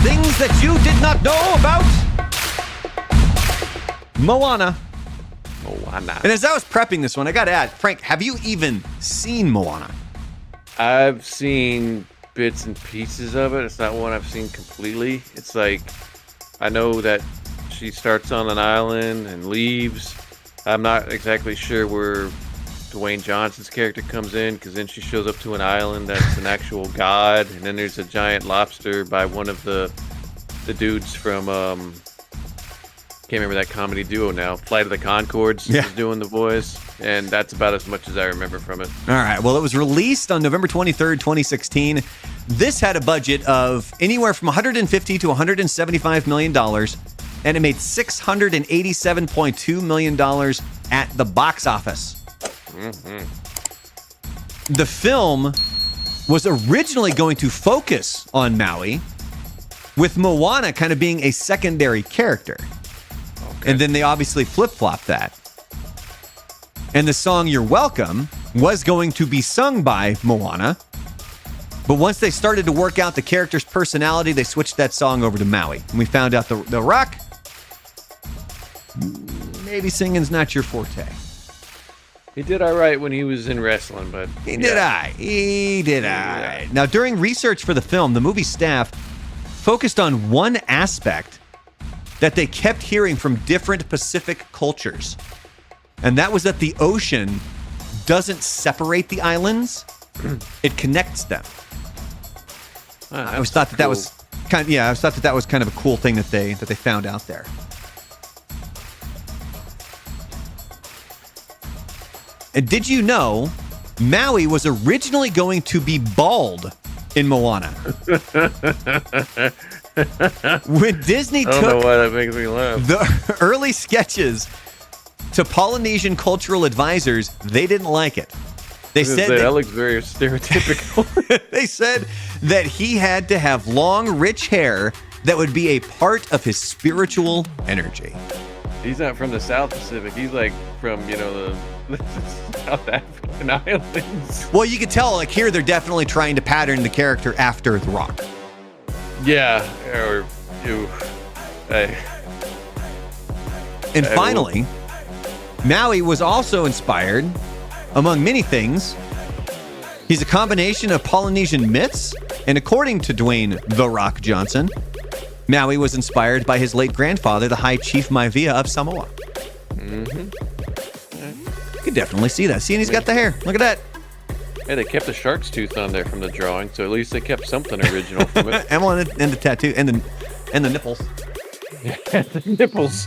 Things that you did not know about Moana. And as I was prepping this one, I got to ask, Frank, have you even seen Moana? I've seen bits and pieces of it. It's not one I've seen completely. It's like, I know that she starts on an island and leaves. I'm not exactly sure where Dwayne Johnson's character comes in, because then she shows up to an island that's an actual god, and then there's a giant lobster by one of the dudes from can't remember that comedy duo now. Flight of the Conchords is doing the voice, and that's about as much as I remember from it. All right. Well, it was released on November 23rd, 2016. This had a budget of anywhere from $150 to $175 million, and it made $687.2 million at the box office. The film was originally going to focus on Maui, with Moana kind of being a secondary character. And then they obviously flip-flopped that. And the song You're Welcome was going to be sung by Moana. But once they started to work out the character's personality, they switched that song over to Maui. And we found out the Rock, maybe singing's not your forte. He did all right when he was in wrestling, but... He did all right. Now, during research for the film, the movie staff focused on one aspect that they kept hearing from different Pacific cultures. And that was that the ocean doesn't separate the islands, it connects them. I always thought that was kind of a cool thing that they found out there. And did you know Maui was originally going to be bald in Moana? When Disney took I don't know why that makes me laugh. The early sketches to Polynesian cultural advisors, they didn't like it. They said that looks very stereotypical. They said that he had to have long, rich hair that would be a part of his spiritual energy. He's not from the South Pacific. He's like from, the South African islands. Well, you could tell, like here, they're definitely trying to pattern the character after The Rock. Yeah, or you. And finally, Maui was also inspired, among many things. He's a combination of Polynesian myths, and according to Dwayne "The Rock" Johnson, Maui was inspired by his late grandfather, the High Chief Maivia of Samoa. You can definitely see that. See, and he's got the hair. Look at that. Hey, they kept the shark's tooth on there from the drawing, so at least they kept something original from it. And the tattoo and the nipples. Yeah, the nipples.